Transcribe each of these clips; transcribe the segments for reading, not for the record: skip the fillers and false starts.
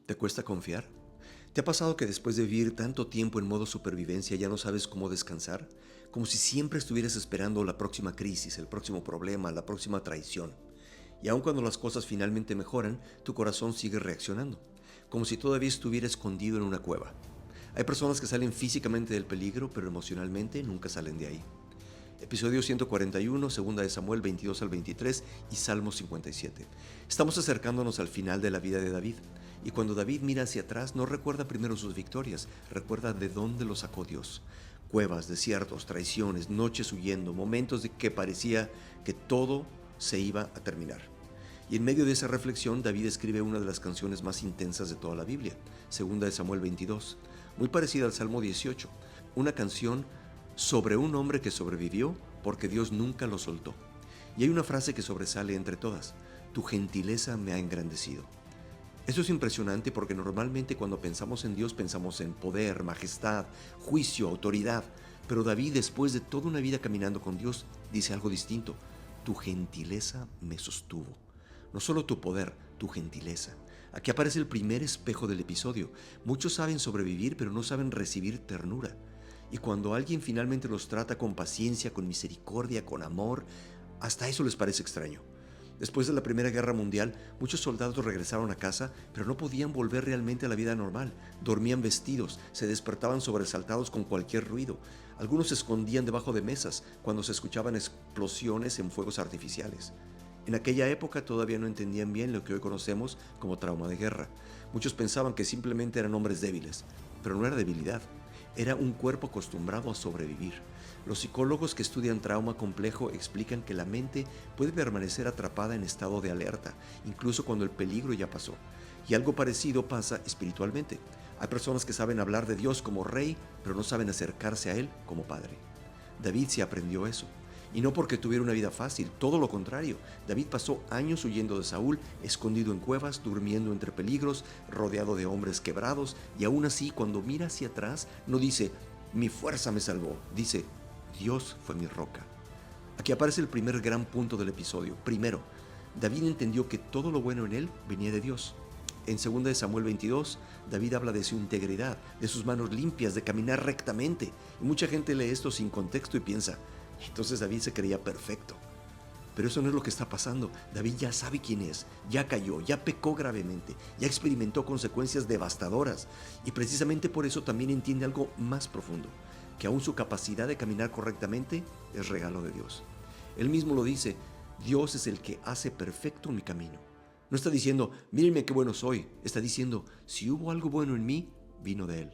¿Te cuesta confiar? ¿Te ha pasado que después de vivir tanto tiempo en modo supervivencia ya no sabes cómo descansar? Como si siempre estuvieras esperando la próxima crisis, el próximo problema, la próxima traición. Y aun cuando las cosas finalmente mejoran, tu corazón sigue reaccionando, como si todavía estuviera escondido en una cueva. Hay personas que salen físicamente del peligro, pero emocionalmente nunca salen de ahí. Episodio 141, segunda de Samuel 22 al 23 y Salmo 57. Estamos acercándonos al final de la vida de David, y cuando David mira hacia atrás no recuerda primero sus victorias, recuerda de dónde lo sacó Dios. Cuevas, desiertos, traiciones, noches huyendo, momentos de que parecía que todo se iba a terminar. Y en medio de esa reflexión, David escribe una de las canciones más intensas de toda la Biblia, segunda de Samuel 22, muy parecida al Salmo 18, una canción sobre un hombre que sobrevivió porque Dios nunca lo soltó. Y hay una frase que sobresale entre todas: tu gentileza me ha engrandecido. Eso es impresionante porque normalmente cuando pensamos en Dios pensamos en poder, majestad, juicio, autoridad. Pero David, después de toda una vida caminando con Dios, dice algo distinto: tu gentileza me sostuvo. No solo tu poder, tu gentileza. Aquí aparece el primer espejo del episodio. Muchos saben sobrevivir, pero no saben recibir ternura. Y cuando alguien finalmente los trata con paciencia, con misericordia, con amor, hasta eso les parece extraño. Después de la Primera Guerra Mundial, muchos soldados regresaron a casa, pero no podían volver realmente a la vida normal. Dormían vestidos, se despertaban sobresaltados con cualquier ruido. Algunos se escondían debajo de mesas cuando se escuchaban explosiones en fuegos artificiales. En aquella época todavía no entendían bien lo que hoy conocemos como trauma de guerra. Muchos pensaban que simplemente eran hombres débiles, pero no era debilidad. Era un cuerpo acostumbrado a sobrevivir. Los psicólogos que estudian trauma complejo explican que la mente puede permanecer atrapada en estado de alerta, incluso cuando el peligro ya pasó. Y algo parecido pasa espiritualmente. Hay personas que saben hablar de Dios como rey, pero no saben acercarse a Él como padre. David sí aprendió eso. Y no porque tuviera una vida fácil, todo lo contrario. David pasó años huyendo de Saúl, escondido en cuevas, durmiendo entre peligros, rodeado de hombres quebrados, y aún así, cuando mira hacia atrás, no dice: mi fuerza me salvó, dice: Dios fue mi roca. Aquí aparece el primer gran punto del episodio. Primero, David entendió que todo lo bueno en él venía de Dios. En 2 de Samuel 22, David habla de su integridad, de sus manos limpias, de caminar rectamente. Y mucha gente lee esto sin contexto y piensa: entonces David se creía perfecto. Pero eso no es lo que está pasando. David ya sabe quién es, ya cayó, ya pecó gravemente, ya experimentó consecuencias devastadoras. Y precisamente por eso también entiende algo más profundo: que aún su capacidad de caminar correctamente es regalo de Dios. Él mismo lo dice: Dios es el que hace perfecto mi camino. No está diciendo: mírenme qué bueno soy. Está diciendo: si hubo algo bueno en mí, vino de Él.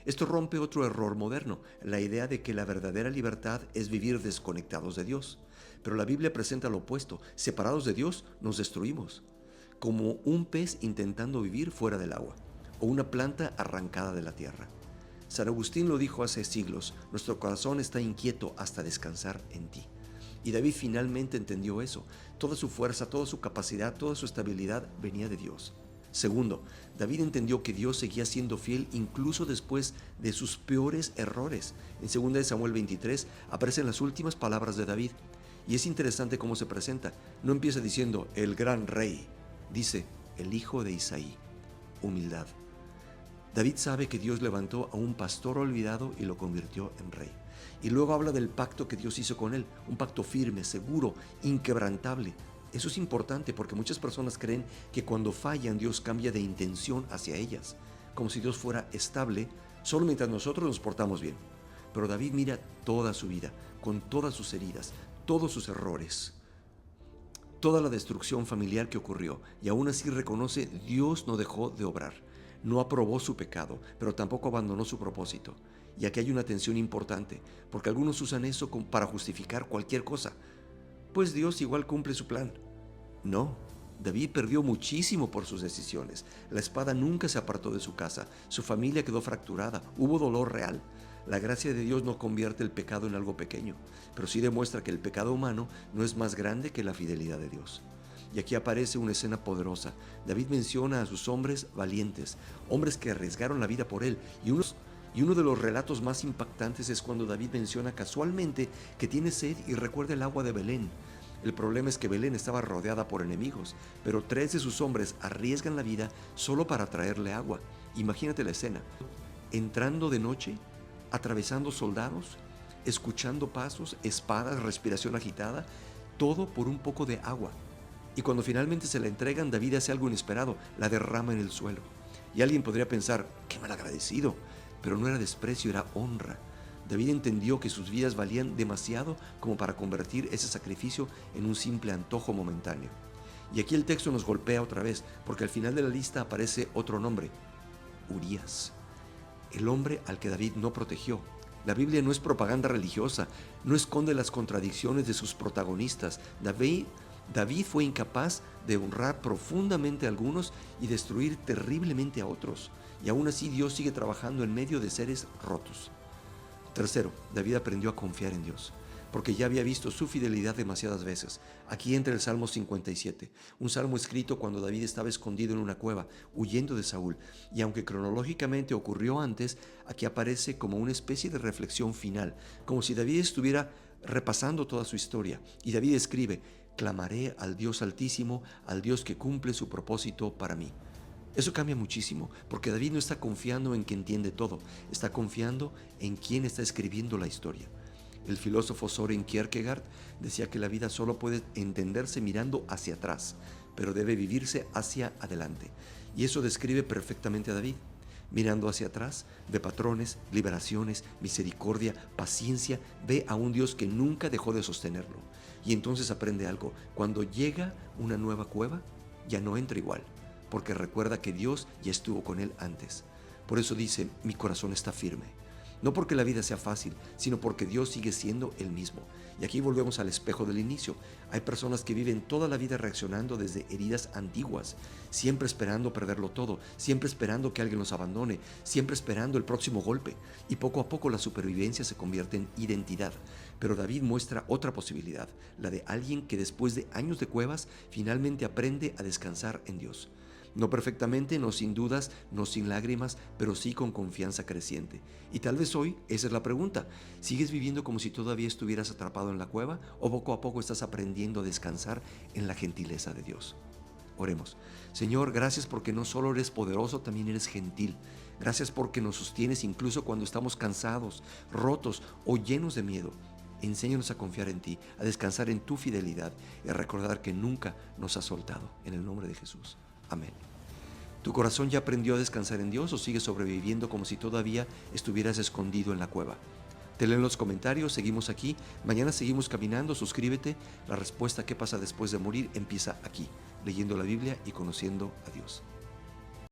Esto rompe otro error moderno, la idea de que la verdadera libertad es vivir desconectados de Dios. Pero la Biblia presenta lo opuesto: separados de Dios nos destruimos, como un pez intentando vivir fuera del agua, o una planta arrancada de la tierra. San Agustín lo dijo hace siglos: nuestro corazón está inquieto hasta descansar en ti. Y David finalmente entendió eso. Toda su fuerza, toda su capacidad, toda su estabilidad venía de Dios. Segundo, David entendió que Dios seguía siendo fiel incluso después de sus peores errores. En 2 de Samuel 23 aparecen las últimas palabras de David. Y es interesante cómo se presenta. No empieza diciendo: el gran rey. Dice: el hijo de Isaí. Humildad. David sabe que Dios levantó a un pastor olvidado y lo convirtió en rey. Y luego habla del pacto que Dios hizo con él, un pacto firme, seguro, inquebrantable. Eso es importante porque muchas personas creen que cuando fallan Dios cambia de intención hacia ellas, como si Dios fuera estable solo mientras nosotros nos portamos bien. Pero David mira toda su vida, con todas sus heridas, todos sus errores, toda la destrucción familiar que ocurrió, y aún así reconoce: Dios no dejó de obrar. No aprobó su pecado, pero tampoco abandonó su propósito. Y aquí hay una tensión importante, porque algunos usan eso para justificar cualquier cosa. Pues Dios igual cumple su plan. No, David perdió muchísimo por sus decisiones. La espada nunca se apartó de su casa, su familia quedó fracturada, hubo dolor real. La gracia de Dios no convierte el pecado en algo pequeño, pero sí demuestra que el pecado humano no es más grande que la fidelidad de Dios. Y aquí aparece una escena poderosa. David menciona a sus hombres valientes, hombres que arriesgaron la vida por él. Y uno de los relatos más impactantes es cuando David menciona casualmente que tiene sed y recuerda el agua de Belén. El problema es que Belén estaba rodeada por enemigos, pero 3 de sus hombres arriesgan la vida solo para traerle agua. Imagínate la escena. Entrando de noche, atravesando soldados, escuchando pasos, espadas, respiración agitada, todo por un poco de agua. Y cuando finalmente se la entregan, David hace algo inesperado, la derrama en el suelo. Y alguien podría pensar, qué malagradecido, pero no era desprecio, era honra. David entendió que sus vidas valían demasiado como para convertir ese sacrificio en un simple antojo momentáneo. Y aquí el texto nos golpea otra vez, porque al final de la lista aparece otro nombre, Urías, el hombre al que David no protegió. La Biblia no es propaganda religiosa, no esconde las contradicciones de sus protagonistas. David fue incapaz de honrar profundamente a algunos y destruir terriblemente a otros. Y aún así Dios sigue trabajando en medio de seres rotos. Tercero, David aprendió a confiar en Dios, porque ya había visto su fidelidad demasiadas veces. Aquí entra el Salmo 57, un salmo escrito cuando David estaba escondido en una cueva, huyendo de Saúl. Y aunque cronológicamente ocurrió antes, aquí aparece como una especie de reflexión final, como si David estuviera repasando toda su historia. Y David escribe, clamaré al Dios Altísimo, al Dios que cumple su propósito para mí. Eso cambia muchísimo, porque David no está confiando en que entiende todo, está confiando en quien está escribiendo la historia. El filósofo Søren Kierkegaard decía que la vida solo puede entenderse mirando hacia atrás, pero debe vivirse hacia adelante. Y eso describe perfectamente a David. Mirando hacia atrás, ve patrones, liberaciones, misericordia, paciencia, ve a un Dios que nunca dejó de sostenerlo. Y entonces aprende algo, cuando llega una nueva cueva, ya no entra igual, porque recuerda que Dios ya estuvo con él antes. Por eso dice, mi corazón está firme. No porque la vida sea fácil, sino porque Dios sigue siendo el mismo. Y aquí volvemos al espejo del inicio. Hay personas que viven toda la vida reaccionando desde heridas antiguas, siempre esperando perderlo todo, siempre esperando que alguien los abandone, siempre esperando el próximo golpe. Y poco a poco la supervivencia se convierte en identidad. Pero David muestra otra posibilidad, la de alguien que después de años de cuevas finalmente aprende a descansar en Dios. No perfectamente, no sin dudas, no sin lágrimas, pero sí con confianza creciente. Y tal vez hoy esa es la pregunta. ¿Sigues viviendo como si todavía estuvieras atrapado en la cueva o poco a poco estás aprendiendo a descansar en la gentileza de Dios? Oremos. Señor, gracias porque no solo eres poderoso, también eres gentil. Gracias porque nos sostienes incluso cuando estamos cansados, rotos o llenos de miedo. Enséñanos a confiar en ti, a descansar en tu fidelidad y a recordar que nunca nos has soltado. En el nombre de Jesús. Amén. ¿Tu corazón ya aprendió a descansar en Dios o sigues sobreviviendo como si todavía estuvieras escondido en la cueva? Te leo en los comentarios, seguimos aquí. Mañana seguimos caminando, suscríbete. La respuesta a qué pasa después de morir empieza aquí, leyendo la Biblia y conociendo a Dios.